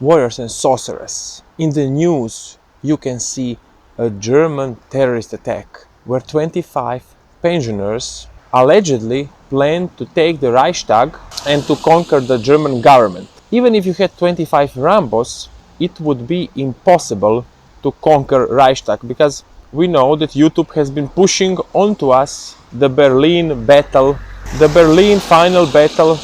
warriors and sorcerers. In the news, you can see a German terrorist attack where 25 pensioners allegedly planned to take the Reichstag and to conquer the German government. Even if you had 25 Rambos, it would be impossible to conquer Reichstag, because we know that YouTube has been pushing onto us the Berlin battle, the Berlin final battle.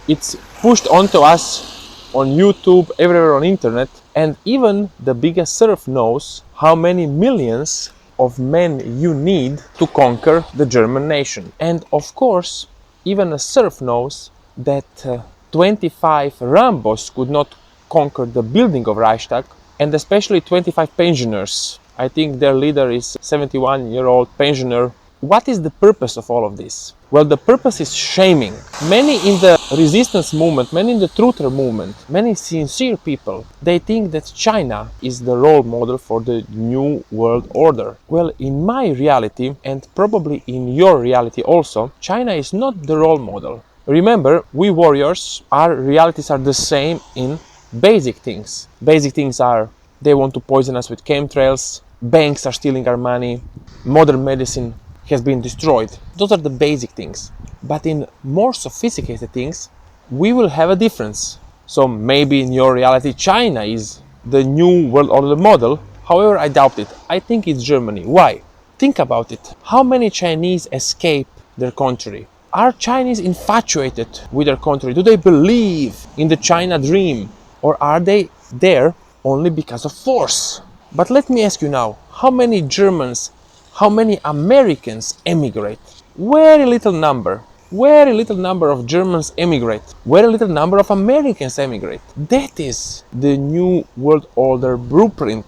It's pushed onto us on YouTube, everywhere on internet, and even the biggest serf knows how many millions of men you need to conquer the German nation. And of course, even a serf knows that 25 Rambos could not conquer the building of Reichstag, and especially 25 pensioners. I think their leader is 71-year-old pensioner. What is the purpose of all of this? Well, the purpose is shaming. Many in the resistance movement, many in the truther movement, many sincere people, they think that China is the role model for the new world order. Well, in my reality, and probably in your reality also, China is not the role model. Remember, we warriors, our realities are the same in basic things. Basic things are, they want to poison us with chemtrails, banks are stealing our money, modern medicine has been destroyed. Those are the basic things. But in more sophisticated things, we will have a difference. So maybe in your reality, China is the new world order model. However, I doubt it. I think it's Germany. Why? Think about it. How many Chinese escape their country? Are Chinese infatuated with their country? Do they believe in the China dream? Or are they there only because of force? But let me ask you now, how many Germans, how many Americans emigrate? Very little number. Very little number of Germans emigrate. Very little number of Americans emigrate. That is the new world order blueprint.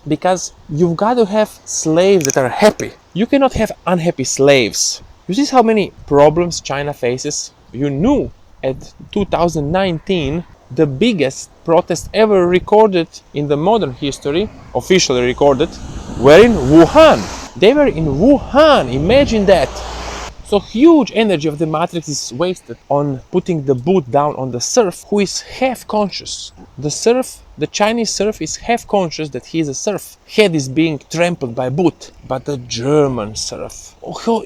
Because you've got to have slaves that are happy. You cannot have unhappy slaves. You see how many problems China faces? You knew at 2019 the biggest protest ever recorded in the modern history, officially recorded, were in Wuhan. They were in Wuhan, imagine that. So huge energy of the matrix is wasted on putting the boot down on the serf who is half conscious. The serf, the Chinese serf is half conscious that he is a serf. Head is being trampled by boot. But the German serf,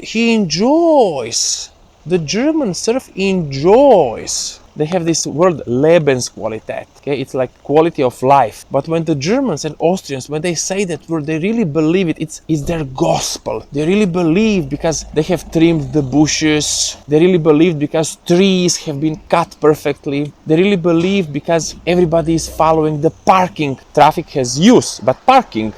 he enjoys. The German serf enjoys. They have this word Lebensqualität. Okay, it's like quality of life. But when the Germans and Austrians, when they say that word, they really believe it. It's their gospel. They really believe because they have trimmed the bushes. They really believe because trees have been cut perfectly. They really believe because everybody is following the parking. Traffic has use, but parking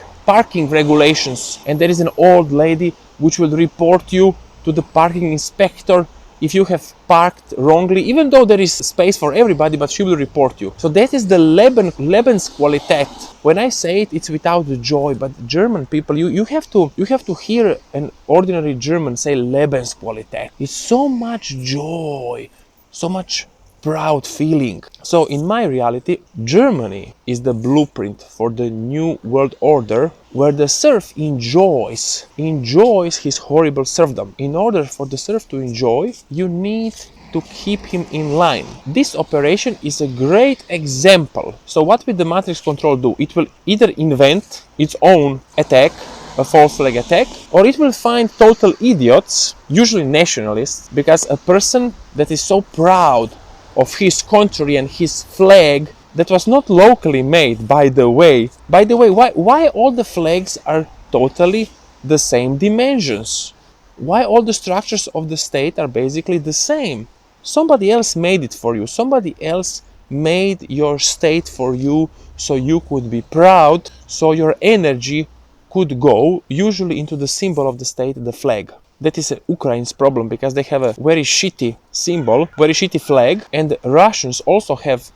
regulations. And there is an old lady which will report you to the parking inspector if you have parked wrongly, even though there is space for everybody, but she will report you. So that is the Lebensqualität. When I say it, it's without the joy, but German people, you have to hear an ordinary German say Lebensqualität. It's so much joy, so much proud feeling. So in my reality, Germany is the blueprint for the new world order, where the serf enjoys his horrible serfdom. In order for the serf to enjoy, you need to keep him in line. This operation is a great example. So what will the matrix control do? It will either invent its own attack, a false flag attack, or it will find total idiots, usually nationalists, because a person that is so proud of his country and his flag that was not locally made, by the way, why all the flags are totally the same dimensions? Why all the structures of the state are basically the same? Somebody else made it for you. Somebody else made your state for you so you could be proud, so your energy could go usually into the symbol of the state, the flag. That is Ukraine's problem, because they have a very shitty symbol, very shitty flag, and Russians also have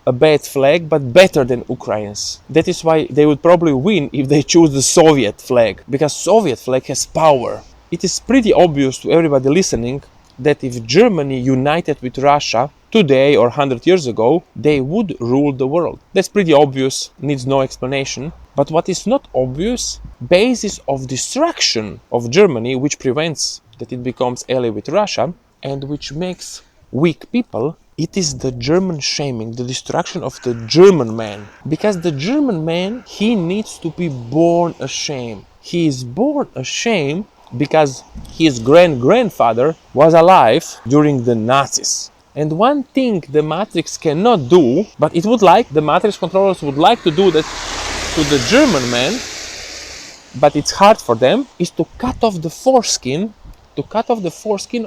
a bad flag, but better than Ukrainians. That is why they would probably win if they choose the Soviet flag, because Soviet flag has power. It is pretty obvious to everybody listening that if Germany united with Russia today or 100 years ago, they would rule the world. That's pretty obvious, needs no explanation. But what is not obvious, basis of destruction of Germany, which prevents that it becomes ally with Russia, and which makes weak people It is the German shaming, the destruction of the German man. Because the German man, he needs to be born ashamed. He is born ashamed because his grandfather was alive during the Nazis. And one thing the Matrix cannot do, but it would like, the Matrix controllers would like to do that to the German man, but it's hard for them, is to cut off the foreskin,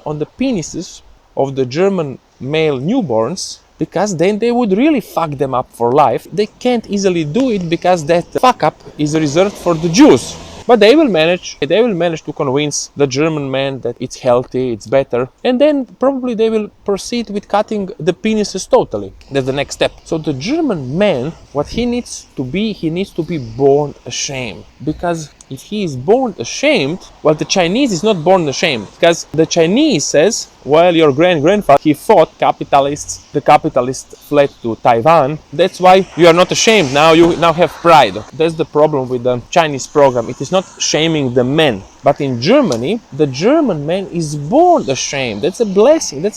on the penises of the German male newborns, because then they would really fuck them up for life. They can't easily do it because that fuck up is reserved for the Jews. But they will manage to convince the German man that it's healthy, it's better, and then probably they will proceed with cutting the penises totally. That's the next step. So the German man, what he needs to be born ashamed. Because if he is born ashamed, well, the Chinese is not born ashamed, because the Chinese says, well, your grandfather, he fought capitalists, the capitalists fled to Taiwan, that's why you are not ashamed, now you have pride. That's the problem with the Chinese program. It is not shaming the men, but in Germany, the German man is born ashamed. That's a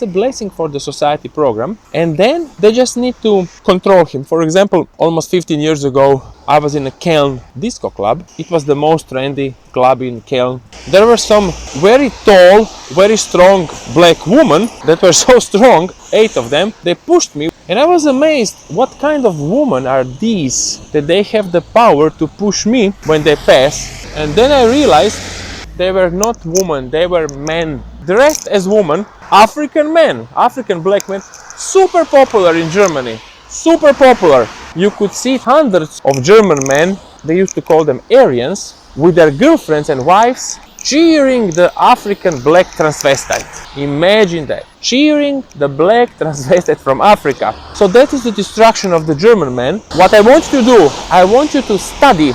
blessing for the society program, and then they just need to control him. For example, almost 15 years ago, I was in a Köln disco club. It was the most trendy club in Köln. There were some very tall, very strong black women that were so strong, 8 of them. They pushed me, and I was amazed. What kind of women are these that they have the power to push me when they pass? And then I realized they were not women, they were men, dressed as women, African men, African black men, super popular in Germany, super popular. You could see hundreds of German men, they used to call them Aryans, with their girlfriends and wives, cheering the African black transvestite. Imagine that, cheering the black transvestite from Africa. So that is the destruction of the German man. What I want you to do, I want you to study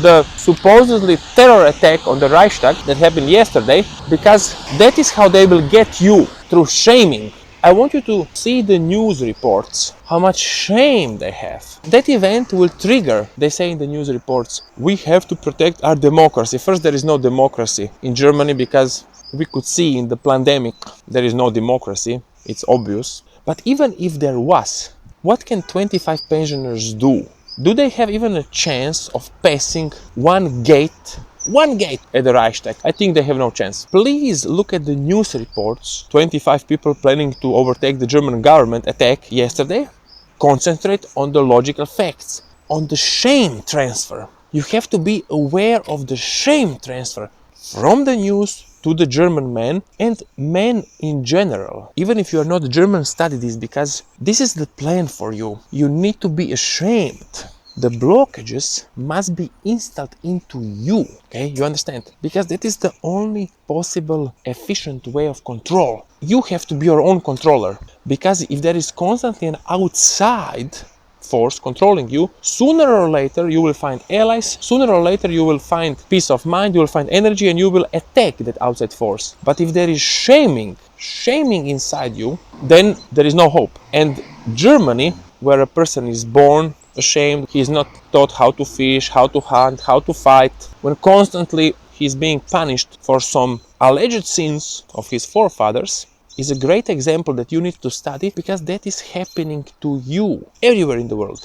the supposedly terror attack on the Reichstag that happened yesterday, because that is how they will get you, through shaming. I want you to see the news reports, how much shame they have. That event will trigger, they say in the news reports, we have to protect our democracy. First, there is no democracy in Germany because we could see in the pandemic there is no democracy, it's obvious. But even if there was, what can 25 pensioners do? Do they have even a chance of passing one gate at the Reichstag? I think they have no chance. Please look at the news reports. 25 people planning to overtake the German government attack yesterday. Concentrate on the logical facts, on the shame transfer. You have to be aware of the shame transfer from the news to the German man and men in general. Even if you are not German, study this, because this is the plan for you. You need to be ashamed. The blockages must be installed into you, okay? You understand? Because that is the only possible efficient way of control. You have to be your own controller, because if there is constantly an outside force controlling you, sooner or later you will find allies, sooner or later you will find peace of mind, you will find energy, and you will attack that outside force. But if there is shaming inside you, then there is no hope. And Germany, where a person is born ashamed, he is not taught how to fish, how to hunt, how to fight, when constantly he is being punished for some alleged sins of his forefathers, is a great example that you need to study, because that is happening to you everywhere in the world.